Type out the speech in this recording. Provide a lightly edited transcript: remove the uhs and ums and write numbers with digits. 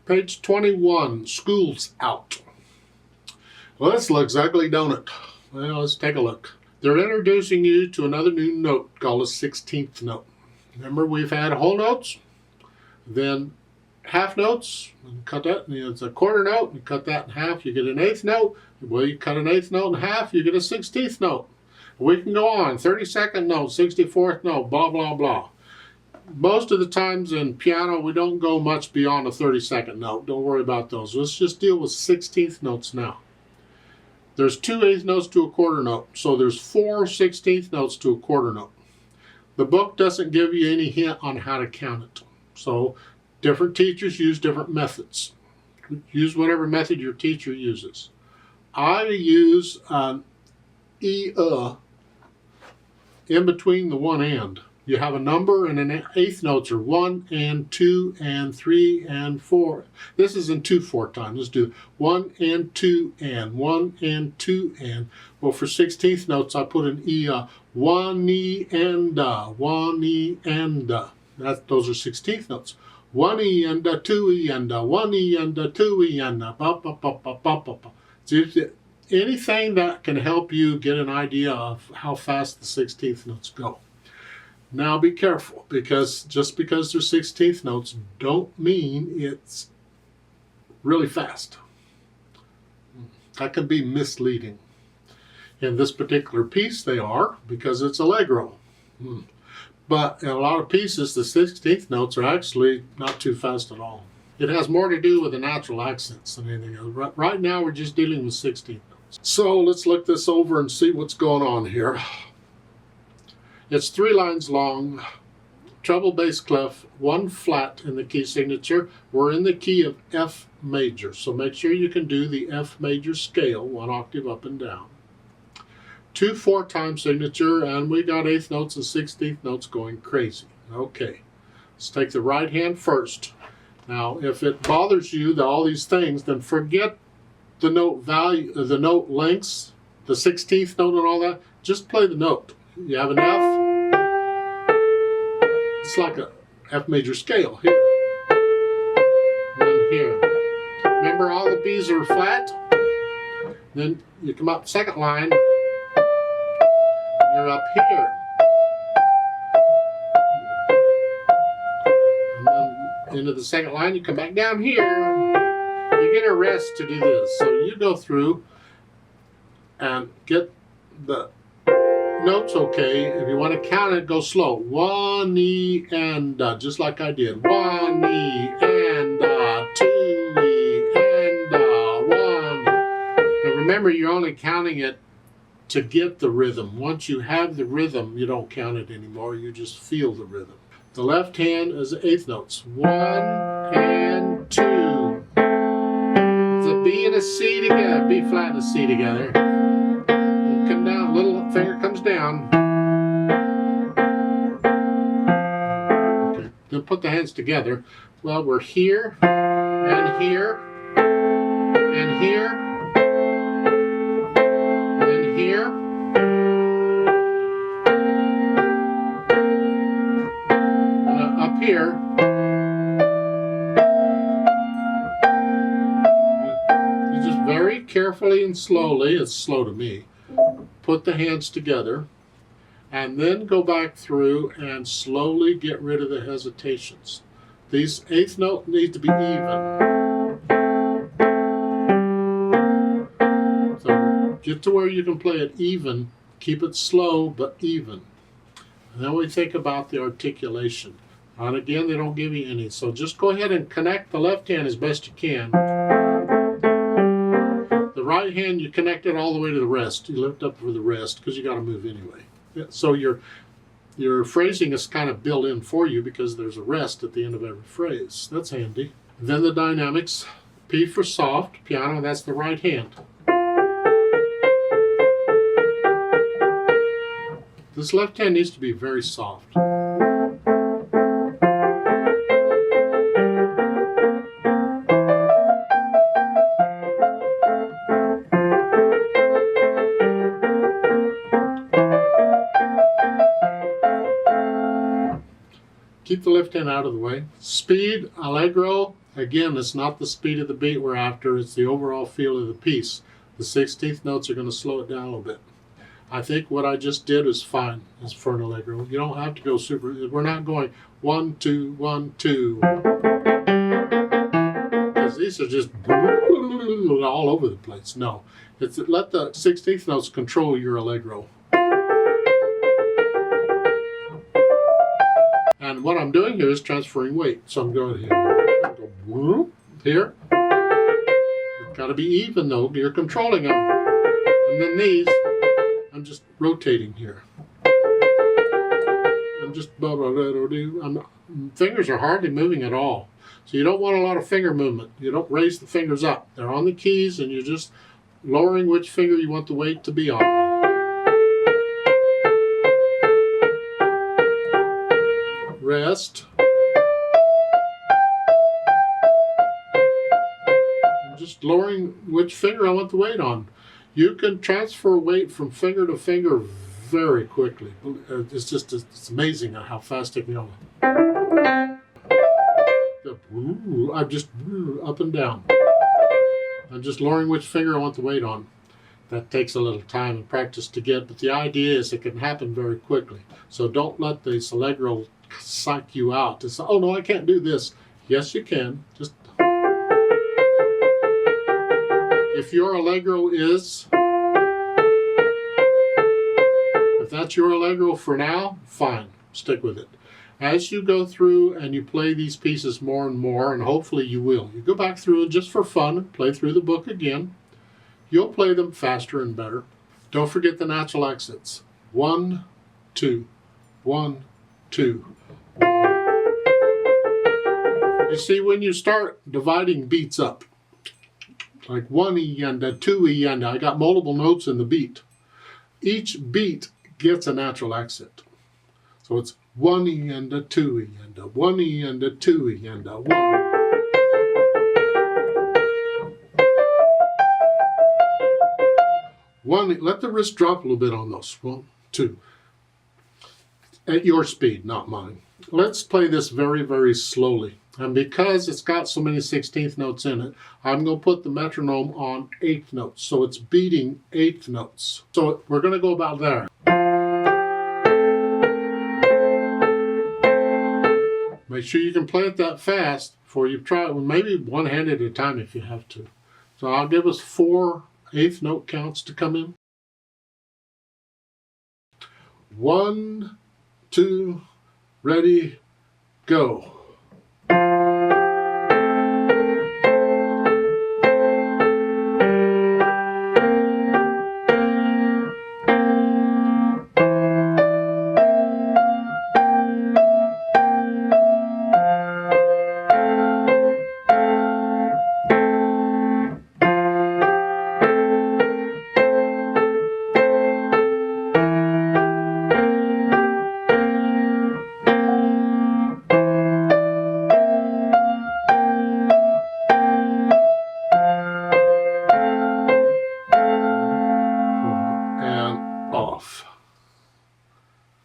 Page 21, School's Out. Well, this looks ugly, don't it? Well, let's take a look. They're introducing you to another new note called a 16th note. Remember, we've had whole notes, then half notes, and cut that, and it's a quarter note, and cut that in half, you get an eighth note. Well, you cut an eighth note in half, you get a 16th note. We can go on, 32nd note, 64th note, blah, blah, blah. Most of the times in piano, we don't go much beyond a 32nd note. Don't worry about those. Let's just deal with 16th notes now. There's 2 eighth notes to a quarter note, so there's 4 16th notes to a quarter note. The book doesn't give you any hint on how to count it. So different teachers use different methods. Use whatever method your teacher uses. I use an in between the 1 and. You have a number and an eighth notes are 1 and 2 and 3 and 4. This is in 2/4 time. Let's do 1 and 2 and 1 and 2 and. Well, for 16th notes, I put an E, 1 E and 1 E and. Those are 16th notes. 1 E and 2 E and 1 E and 2 E and. Anything that can help you get an idea of how fast the 16th notes go. Now be careful, because just because they're 16th notes don't mean it's really fast. That can be misleading. In this particular piece they are, because it's allegro. But in a lot of pieces the 16th notes are actually not too fast at all. It has more to do with the natural accents than anything else. Right now we're just dealing with 16th notes. So let's look this over and see what's going on here. It's 3 lines long, treble bass clef, 1 flat in the key signature. We're in the key of F major, so make sure you can do the F major scale, 1 octave up and down. 2 4-time signature, and we got 8th notes and 16th notes going crazy. Okay, let's take the right hand first. Now, if it bothers you, all these things, then forget the note value, the note lengths, the 16th note and all that. Just play the note. You have an F. It's like a F major scale here. And here. Remember, all the B's are flat. Then you come up second line. You're up here. And then into the second line, you come back down here. You get a rest to do this. So you go through and get the notes okay. If you want to count it, go slow. 1 E and just like I did. 1 E and 2 E and 1. Now remember, you're only counting it to get the rhythm. Once you have the rhythm, you don't count it anymore. You just feel the rhythm. The left hand is the 8th notes. 1 and 2. It's a B and a C together. B flat and a C together. Come down, little finger comes down. Okay, then put the hands together. Well, we're here, and here, and here, and then here, and up here. You just very carefully and slowly, it's slow to me, put the hands together, and then go back through and slowly get rid of the hesitations. These 8th note need to be even. So get to where you can play it even, keep it slow but even. And then we think about the articulation. And again, they don't give you any, so just go ahead and connect the left hand as best you can. The right hand, you connect it all the way to the rest. You lift up for the rest because you got to move anyway. So your phrasing is kind of built in for you because there's a rest at the end of every phrase. That's handy. And then the dynamics. P for soft, piano, that's the right hand. This left hand needs to be very soft. Keep the left hand out of the way. Speed, allegro, Again, it's not the speed of the beat we're after, it's the overall feel of the piece. The 16th notes are going to slow it down a little bit. I think what I just did is fine as for an allegro. You don't have to go super. We're not going 1, 2, 1, 2. Because these are just all over the place. No, it's let the 16th notes control your allegro. And what I'm doing here is transferring weight. So I'm going here. Go here. It's got to be even though. You're controlling them. And then these, I'm just rotating here. I'm just fingers are hardly moving at all. So you don't want a lot of finger movement. You don't raise the fingers up. They're on the keys and you're just lowering which finger you want the weight to be on. Rest. I'm just lowering which finger I want the weight on. You can transfer weight from finger to finger very quickly. It's amazing how fast it can go. I'm just up and down. I'm just lowering which finger I want the weight on. That takes a little time and practice to get, but the idea is it can happen very quickly. So don't let the allegro psych you out to say, oh no, I can't do this. Yes, you can. Just if your allegro is, if that's your allegro for now, fine, stick with it. As you go through and you play these pieces more and more, and hopefully you will, you go back through just for fun, play through the book again, you'll play them faster and better. Don't forget the natural exits. 1, 2, 1, 2. You see, when you start dividing beats up, like 1 E and a 2 E and I got multiple notes in the beat. Each beat gets a natural exit. So it's 1 E and a 2 E and a 1 E and a 2 E and a 1. Let the wrist drop a little bit on those. 1, 2. At your speed, not mine. Let's play this very, very slowly. And because it's got so many 16th notes in it, I'm going to put the metronome on 8th notes. So it's beating 8th notes. So we're going to go about there. Make sure you can play it that fast before you try it. Maybe one hand at a time if you have to. So I'll give us 4 8th note counts to come in. 1, 2, ready, go.